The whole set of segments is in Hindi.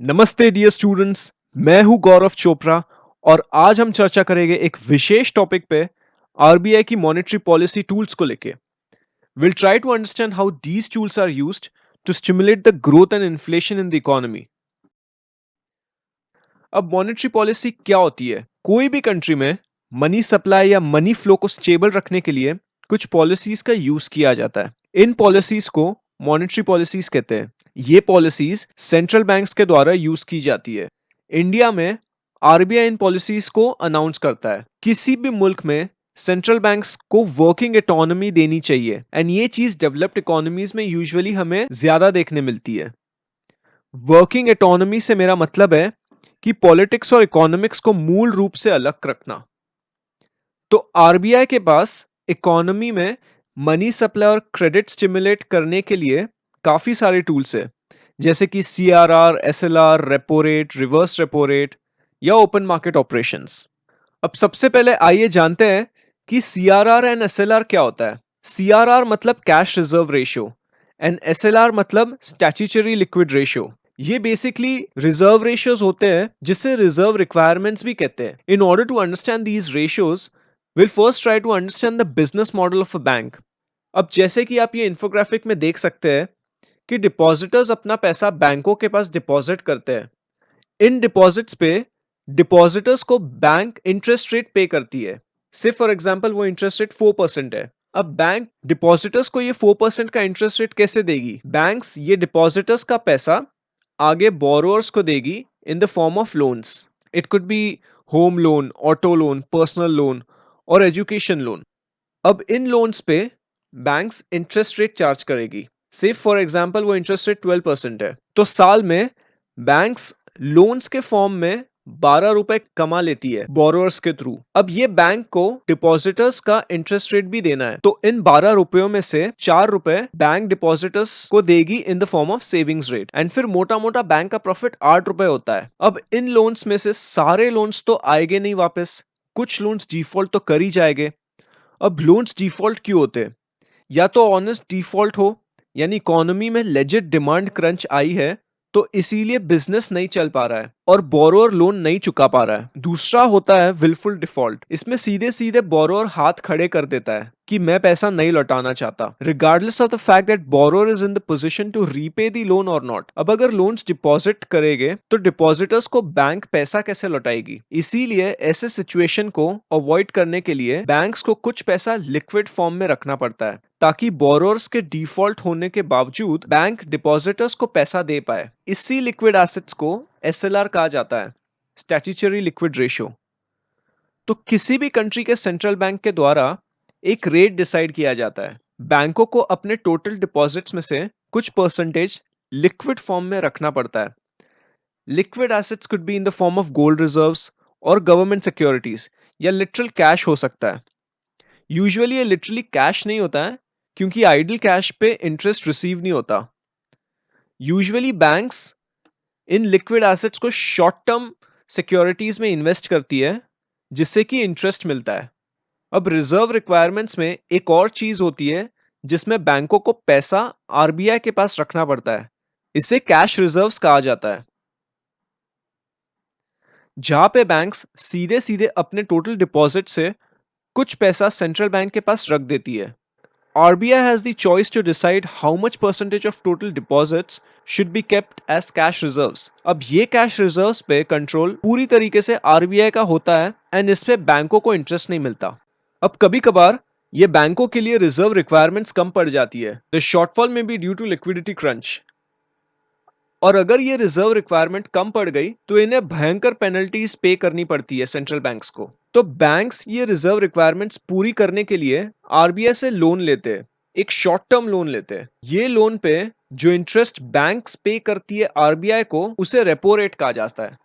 नमस्ते डियर स्टूडेंट्स। मैं हूं गौरव चोपड़ा और आज हम चर्चा करेंगे एक विशेष टॉपिक पे आरबीआई की मॉनेटरी पॉलिसी टूल्स को लेके। Will try to understand how these tools are used to stimulate the growth and inflation in the economy. अब मॉनेटरी पॉलिसी क्या होती है? कोई भी कंट्री में मनी सप्लाई या मनी फ्लो को स्टेबल रखने के लिए कुछ पॉलिसीज का यूज किया जाता है। इन पॉलिसीज को मॉनेटरी पॉलिसीज कहते हैं। ये पॉलिसीज सेंट्रल बैंक्स के द्वारा यूज की जाती है। इंडिया में आरबीआई इन पॉलिसीज को अनाउंस करता है। किसी भी मुल्क में सेंट्रल बैंक्स को वर्किंग इकोनॉमी देनी चाहिए एंड ये चीज डेवलप्ड इकोनॉमीज में यूजुअली हमें ज्यादा देखने मिलती है। वर्किंग इकोनॉमी से मेरा मतलब है कि पॉलिटिक्स और इकोनॉमिक्स को मूल रूप से अलग रखना। तो आरबीआई के पास इकोनॉमी में मनी सप्लाई और क्रेडिट स्टिमुलेट करने के लिए काफी सारे टूल्स है, जैसे कि CRR, SLR, repo rate, reverse repo rate या ओपन मार्केट ऑपरेशंस। अब सबसे पहले आइए जानते हैं कि सीआरआर एंड एसएलआर क्या होता है। सीआरआर मतलब cash reserve ratio and SLR मतलब स्टैट्यूटरी लिक्विड रेशियो। ये बेसिकली रिजर्व रेशियोज होते हैं जिसे रिजर्व रिक्वायरमेंट्स भी कहते हैं। In order to understand these ratios will first try to understand the business model of a bank. अब जैसे कि आप ये इंफोग्राफिक में देख सकते हैं कि डिपॉजिटर्स अपना पैसा बैंकों के पास डिपॉजिट करते हैं। इन डिपॉजिट्स पे डिपॉजिटर्स को बैंक इंटरेस्ट रेट पे करती है। से फॉर एग्जांपल वो इंटरेस्ट रेट 4% है। अब बैंक डिपॉजिटर्स को ये 4% का इंटरेस्ट रेट कैसे देगी? बैंक्स ये डिपॉजिटर्स का पैसा आगे बोरोअर्स को देगी in the form of loans. It could be home loan, auto loan, personal loan और एजुकेशन लोन। अब इन लोन्स पे बैंक्स इंटरेस्ट रेट चार्ज करेगी। से फॉर एग्जांपल वो इंटरेस्ट रेट 12% है, तो साल में बैंक्स लोन्स के फॉर्म में 12 रुपए कमा लेती है बोरोअर्स के थ्रू। अब ये बैंक को डिपॉजिटर्स का इंटरेस्ट रेट भी देना है, तो इन 12 रुपयों में से 4 रुपए बैंक डिपॉजिटर्स को देगी in the form of savings rate and फिर मोटा मोटा बैंक का प्रॉफिट 8 रुपए होता है। अब इन लोन्स में से सारे लोन्स तो आएंगे नहीं वापस, कुछ लोन्स डिफॉल्ट तो कर ही जाएंगे। अब लोन्स डिफॉल्ट क्यों होते हैं? या तो ऑनेस्ट डिफॉल्ट हो, यानी इकोनॉमी में लेजिट डिमांड क्रंच आई है तो इसीलिए बिजनेस नहीं चल पा रहा है और बोरोअर लोन नहीं चुका पा रहा है। दूसरा होता है विलफुल डिफॉल्ट। इसमें सीधे सीधे बोरोअर हाथ खड़े कर देता है कि मैं पैसा नहीं लौटाना चाहता, regardless of the fact that borrower is in the position to repay the loan or not. अब अगर लोन्स डिपॉजिट करेंगे तो डिपॉजिटर्स को बैंक पैसा कैसे लौटाएगी? इसीलिए ऐसे सिचुएशन को अवॉइड करने के लिए बैंक्स को कुछ पैसा लिक्विड फॉर्म में रखना पड़ता है ताकि बोरोअर्स के डिफॉल्ट होने के बावजूद बैंक डिपॉजिटर्स को पैसा दे पाए। इसी लिक्विड एसेट्स को एसएलआर कहा जाता है, स्टैट्यूटरी लिक्विड रेशियो। तो किसी भी कंट्री के सेंट्रल बैंक के द्वारा एक रेट डिसाइड किया जाता है। बैंकों को अपने टोटल डिपॉजिट्स में से कुछ परसेंटेज लिक्विड फॉर्म में रखना पड़ता है। Liquid assets could be in the form of gold reserves और गवर्नमेंट सिक्योरिटीज या लिटरल कैश हो सकता है। यूजुअली ये लिटरली कैश नहीं होता है क्योंकि आइडल कैश पे इंटरेस्ट रिसीव नहीं होता। Usually banks in liquid assets को शॉर्ट टर्म सिक्योरिटीज में इन्वेस्ट करती है जिससे कि इंटरेस्ट मिलता है। अब रिजर्व रिक्वायरमेंट्स में एक और चीज होती है जिसमें बैंकों को पैसा आरबीआई के पास रखना पड़ता है। इसे कैश रिजर्व्स कहा जाता है, जहां पे बैंक्स सीधे सीधे अपने टोटल डिपॉजिट से कुछ पैसा सेंट्रल बैंक के पास रख देती है। RBI has the choice to decide how much percentage of total deposits should be kept as cash reserves. अब ये cash reserves पे कंट्रोल पूरी तरीके से RBI का होता है एंड इस पे बैंकों को इंटरेस्ट नहीं मिलता। अब कभी कभार ये बैंकों के लिए रिजर्व रिक्वायरमेंट्स कम पड़ जाती है। The shortfall may be due to liquidity crunch, और अगर ये रिजर्व रिक्वायरमेंट कम पड़ गई तो इन्हें भयंकर पेनल्टीज पे करनी पड़ती है सेंट्रल बैंक्स को। तो बैंक्स ये रिजर्व रिक्वायरमेंट्स पूरी करने के लिए आरबीआई से लोन लेते हैं, एक शॉर्ट टर्म लोन लेते हैं। ये लोन पे जो इंटरेस्ट बैंक्स पे करती है आरबीआई को उसे रेपो रेट कहा जाता है।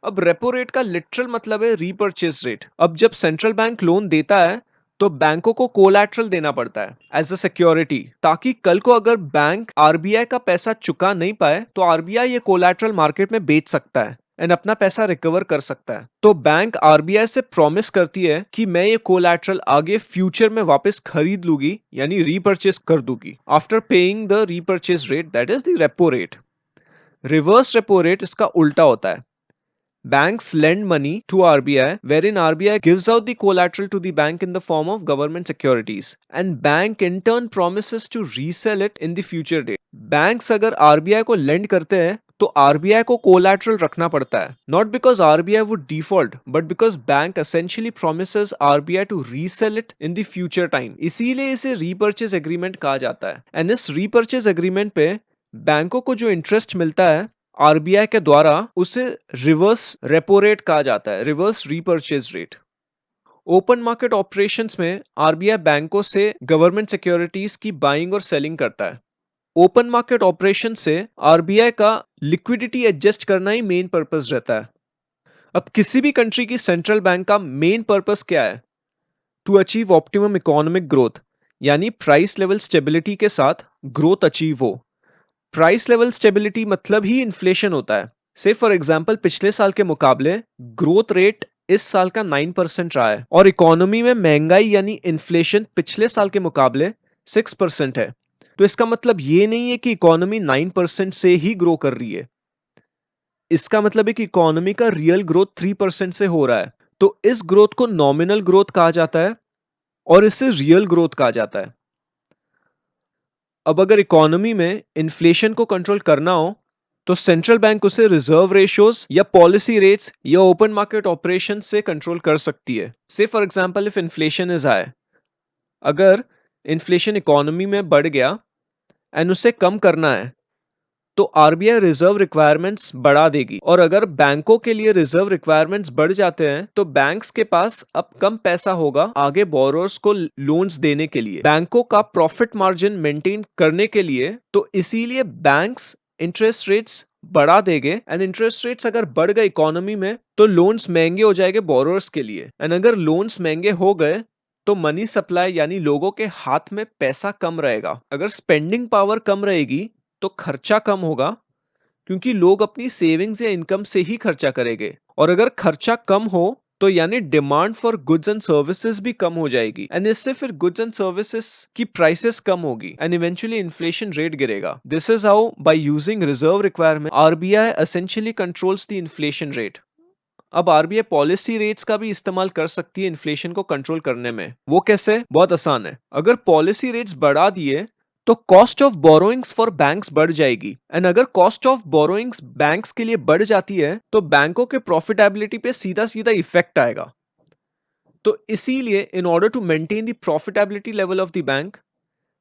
अब रेपो रेट का लिटरल मतलब है रीपर्चेस रेट। अब जब सेंट्रल बैंक लोन देता है तो बैंकों को कोलैटरल देना पड़ता है एज अ सिक्योरिटी, ताकि कल को अगर बैंक आरबीआई का पैसा चुका नहीं पाए तो आरबीआई ये कोलैटरल मार्केट में बेच सकता है एंड अपना पैसा रिकवर कर सकता है। तो बैंक आरबीआई से प्रॉमिस करती है कि मैं ये कोलैटरल आगे फ्यूचर में वापस खरीद लूंगी, यानी रीपर्चेस कर दूंगी after paying the repurchase rate that is the repo rate. Reverse repo rate इसका उल्टा होता है। Banks lend money to RBI, wherein RBI gives out the collateral to the bank in the form of government securities, and bank in turn promises to resell it in the future date. Banks अगर RBI को lend करते हैं तो RBI को collateral रखना पड़ता है, not because RBI would default, but because bank essentially promises RBI to resell it in the future time. इसीलिए इसे repurchase agreement कहा जाता है। And इस repurchase agreement पे बैंकों को जो इंटरेस्ट मिलता है आरबीआई के द्वारा, उसे रिवर्स रेपो रेट कहा जाता है, reverse repurchase rate. Open market operations में आरबीआई बैंकों से गवर्नमेंट सिक्योरिटीज की बाइंग और सेलिंग करता है। ओपन मार्केट ऑपरेशन से आरबीआई का लिक्विडिटी एडजस्ट करना ही मेन पर्पस रहता है। अब किसी भी कंट्री की सेंट्रल बैंक का मेन पर्पस क्या है? To achieve optimum economic growth, यानी प्राइस लेवल स्टेबिलिटी के साथ ग्रोथ अचीव हो। प्राइस लेवल स्टेबिलिटी मतलब ही इन्फ्लेशन होता है। से फॉर एग्जांपल पिछले साल के मुकाबले ग्रोथ रेट इस साल का 9% रहा है और इकोनॉमी में महंगाई यानी इन्फ्लेशन पिछले साल के मुकाबले 6% है। तो इसका मतलब ये नहीं है कि इकोनॉमी 9% से ही ग्रो कर रही है। इसका मतलब है कि इकोनॉमी का रियल ग्रोथ 3% से हो रहा है। तो इस ग्रोथ को नॉमिनल ग्रोथ कहा जाता है और इसे रियल ग्रोथ कहा जाता है। अब अगर इकोनॉमी में इन्फ्लेशन को कंट्रोल करना हो तो सेंट्रल बैंक उसे रिजर्व रेशियोज या पॉलिसी रेट्स या ओपन मार्केट ऑपरेशन से कंट्रोल कर सकती है। से for example if inflation is high, अगर इन्फ्लेशन इकोनॉमी में बढ़ गया एंड उसे कम करना है तो आरबीआई रिजर्व रिक्वायरमेंट्स बढ़ा देगी। और अगर बैंकों के लिए रिजर्व रिक्वायरमेंट्स बढ़ जाते हैं तो बैंक्स के पास अब कम पैसा होगा आगे बोरोर्स को लोन्स देने के लिए, बैंकों का प्रॉफिट मार्जिन मेंटेन करने के लिए। तो इसीलिए बैंक्स इंटरेस्ट रेट्स बढ़ा देंगे एंड इंटरेस्ट रेट्स अगर बढ़ गए इकोनॉमी में तो लोन्स महंगे हो जाएंगे बोरोर्स के लिए। एंड अगर लोन्स महंगे हो गए तो मनी सप्लाई यानी लोगों के हाथ में पैसा कम रहेगा। अगर स्पेंडिंग पावर कम रहेगी तो खर्चा कम होगा, क्योंकि लोग अपनी सेविंग्स या इनकम से ही खर्चा करेंगे। और अगर खर्चा कम हो तो यानी demand for goods and services भी कम हो जाएगी एंड इससे फिर गुड्स एंड सर्विसेज की प्राइसेस कम होगी एंड इवेंचुअली इन्फ्लेशन रेट गिरेगा। This is how by using reserve requirement RBI essentially controls the inflation rate. अब आरबीआई पॉलिसी रेट्स का भी इस्तेमाल कर सकती है इन्फ्लेशन को कंट्रोल करने में। वो कैसे? बहुत आसान है। अगर पॉलिसी रेट्स बढ़ा दिए तो cost of borrowings for banks बढ़ जाएगी एंड अगर कॉस्ट ऑफ बोरोइंग्स बैंक्स के लिए बढ़ जाती है तो बैंकों के प्रॉफिटेबिलिटी पे सीधा सीधा इफेक्ट आएगा। तो इसीलिए in order to maintain the profitability level of the bank,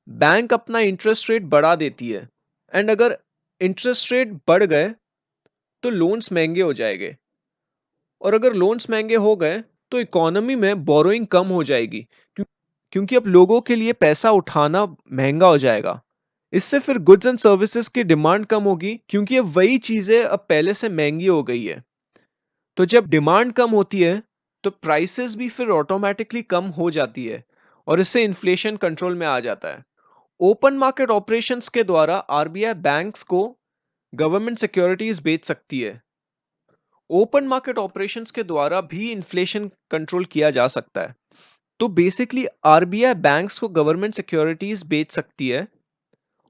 bank अपना इंटरेस्ट रेट बढ़ा देती है एंड अगर इंटरेस्ट रेट बढ़ गए तो लोन्स महंगे हो जाएंगे और अगर लोन्स महंगे हो गए तो इकोनॉमी में बोरोइंग कम हो जाएगी, क्योंकि अब लोगों के लिए पैसा उठाना महंगा हो जाएगा। इससे फिर गुड्स एंड सर्विसेज की डिमांड कम होगी, क्योंकि अब वही चीजें अब पहले से महंगी हो गई है। तो जब डिमांड कम होती है तो प्राइसेस भी फिर ऑटोमेटिकली कम हो जाती है और इससे इन्फ्लेशन कंट्रोल में आ जाता है। ओपन मार्केट ऑपरेशंस के द्वारा आरबीआई बैंक्स को गवर्नमेंट सिक्योरिटीज बेच सकती है। ओपन मार्केट ऑपरेशंस के द्वारा भी इन्फ्लेशन कंट्रोल किया जा सकता है। तो बेसिकली आरबीआई बैंक्स को गवर्नमेंट सिक्योरिटीज बेच सकती है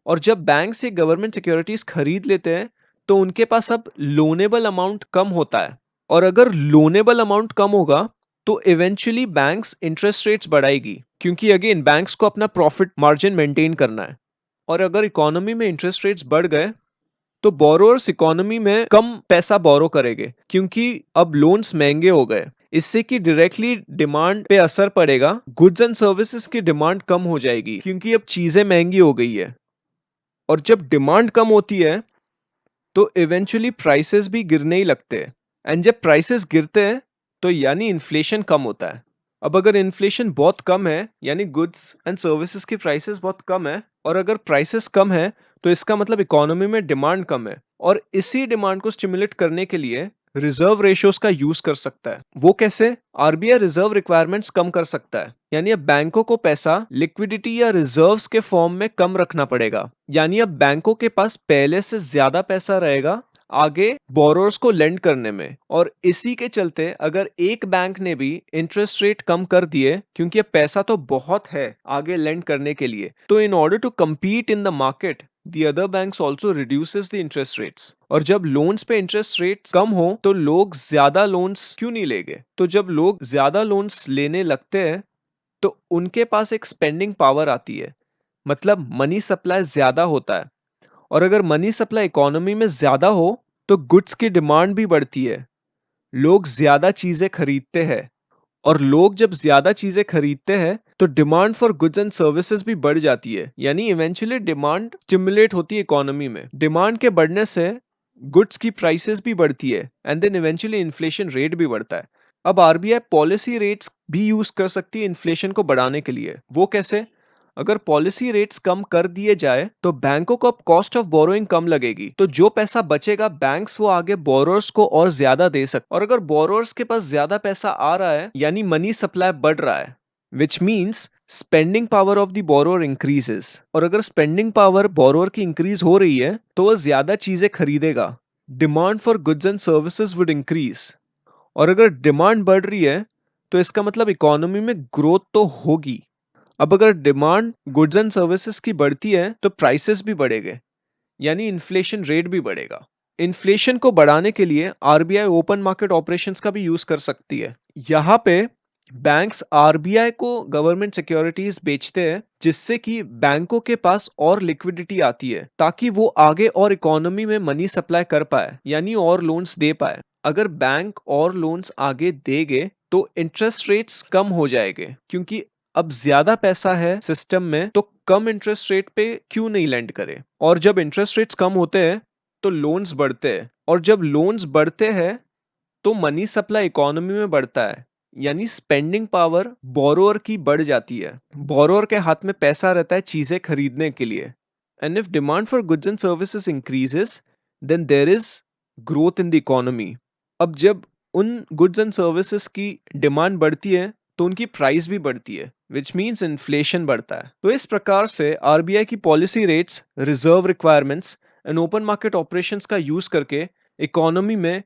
और जब बैंक से गवर्नमेंट सिक्योरिटीज खरीद लेते हैं तो उनके पास अब लोनेबल अमाउंट कम होता है और अगर लोनेबल अमाउंट कम होगा तो इवेंचुअली बैंक्स इंटरेस्ट रेट्स बढ़ाएगी, क्योंकि अगेन बैंक्स को अपना प्रॉफिट मार्जिन मेंटेन करना है। और अगर इकोनॉमी में इंटरेस्ट रेट्स बढ़ गए तो बोरोअर्स इकोनॉमी में कम पैसा बोरो करेंगे, क्योंकि अब लोन्स महंगे हो गए। इससे कि डायरेक्टली डिमांड पे असर पड़ेगा, गुड्स एंड सर्विसेज की डिमांड कम हो जाएगी क्योंकि अब चीजें महंगी हो गई है। और जब डिमांड कम होती है तो इवेंचुअली प्राइसेस भी गिरने ही लगते हैं एंड जब प्राइसेस गिरते हैं तो यानी इन्फ्लेशन कम होता है। अब अगर इन्फ्लेशन बहुत कम है यानी गुड्स एंड सर्विसेज की प्राइसेस बहुत कम है और अगर प्राइसेस कम है तो इसका मतलब इकोनॉमी में डिमांड कम है और इसी डिमांड को स्टिमुलेट करने के लिए रिजर्व रेशियोज का यूज कर सकता है। वो कैसे? आरबीआई रिजर्व रिक्वायरमेंट्स कम कर सकता है, यानी अब बैंकों को पैसा लिक्विडिटी या रिजर्व्स के फॉर्म में कम रखना पड़ेगा, यानी अब बैंकों के पास पहले से ज्यादा पैसा रहेगा आगे बोरोर्स को लेंड करने में। और इसी के चलते अगर एक बैंक ने भी इंटरेस्ट रेट कम कर दिए, क्योंकि अब पैसा तो बहुत है आगे लेंड करने के लिए, तो in order to compete in the market the other banks also reduces the interest rates. और जब लोन्स पे इंटरेस्ट रेट्स कम हो तो लोग ज्यादा लोन्स क्यों नहीं लेंगे? तो जब लोग ज्यादा लोन्स लेने लगते हैं तो उनके पास एक स्पेंडिंग पावर आती है, मतलब मनी सप्लाई ज्यादा होता है। और अगर मनी सप्लाई इकोनॉमी में ज्यादा हो तो गुड्स की डिमांड भी बढ़ती है, लोग ज्यादा चीजें खरीदते हैं। और लोग जब ज्यादा चीजें खरीदते हैं तो demand for goods and services भी बढ़ जाती है, यानी इवेंचुअली डिमांड स्टिमुलेट होती है इकोनॉमी में। डिमांड के बढ़ने से गुड्स की प्राइसेस भी बढ़ती है and then eventually inflation rate भी बढ़ता है। अब आरबीआई पॉलिसी रेट्स भी यूज कर सकती है इन्फ्लेशन को बढ़ाने के लिए। वो कैसे? अगर पॉलिसी रेट्स कम कर दिए जाए तो बैंकों को अब कॉस्ट ऑफ बोरोइंग कम लगेगी, तो जो पैसा बचेगा बैंक्स वो आगे बोरोअर्स को और ज्यादा दे सकते। और अगर बोरोअर्स के पास ज्यादा पैसा आ रहा है यानी मनी सप्लाई बढ़ रहा है, which means spending power of the borrower increases. और अगर स्पेंडिंग पावर बोरोअर की इंक्रीज हो रही है तो वह ज्यादा चीजें खरीदेगा, demand for goods and services would increase. और अगर डिमांड बढ़ रही है तो इसका मतलब इकोनॉमी में ग्रोथ तो होगी। अब अगर डिमांड गुड्स एंड सर्विसेज की बढ़ती है तो प्राइसेस भी बढ़ेंगे, यानी इन्फ्लेशन रेट भी बढ़ेगा। इन्फ्लेशन को बढ़ाने के लिए आरबीआई ओपन मार्केट ऑपरेशंस का भी यूज कर सकती है। यहाँ पे बैंक्स आरबीआई को गवर्नमेंट सिक्योरिटीज बेचते हैं, जिससे कि बैंकों के पास और लिक्विडिटी आती है ताकि वो आगे और इकोनॉमी में मनी सप्लाई कर पाए, यानी और लोन्स दे पाए। अगर बैंक और लोन्स आगे देंगे तो इंटरेस्ट रेट्स कम हो जाएंगे, क्योंकि अब ज्यादा पैसा है सिस्टम में तो कम इंटरेस्ट रेट पे क्यों नहीं लेंड करे। और जब इंटरेस्ट रेट्स कम होते हैं तो लोन्स बढ़ते हैं, और जब लोन्स बढ़ते हैं तो मनी सप्लाई इकोनॉमी में बढ़ता है, यानी स्पेंडिंग पावर बोरोअर की बढ़ जाती है। बोरोअर के हाथ में पैसा रहता है चीजें खरीदने के लिए। And if demand for goods and services increases then there is growth in the economy. अब जब उन गुड्स एंड सर्विसेज की डिमांड बढ़ती है तो उनकी प्राइस भी बढ़ती है, विच मीन्स इन्फ्लेशन बढ़ता है। तो इस प्रकार से आरबीआई की policy rates, reserve requirements and open market operations का यूज करके इकोनॉमी में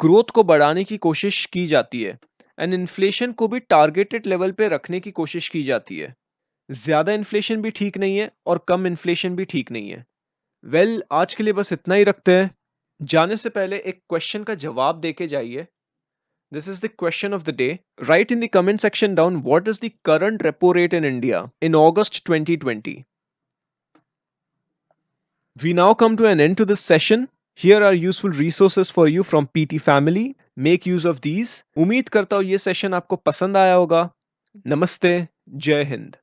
ग्रोथ को बढ़ाने की कोशिश की जाती है एंड इन्फ्लेशन को भी टारगेटेड लेवल पे रखने की कोशिश की जाती है। ज्यादा इन्फ्लेशन भी ठीक नहीं है और कम इन्फ्लेशन भी ठीक नहीं है। आज के लिए बस इतना ही रखते हैं। जाने से पहले एक क्वेश्चन का जवाब देके जाइए। This is the question of the day. Write in the comment section down what is the current repo rate in India in August 2020. We now come to an end to this session. Here are useful resources for you from PT family. Make use of these. उम्मीद करता हूँ ये सेशन आपको पसंद आया होगा। नमस्ते, जय हिंद।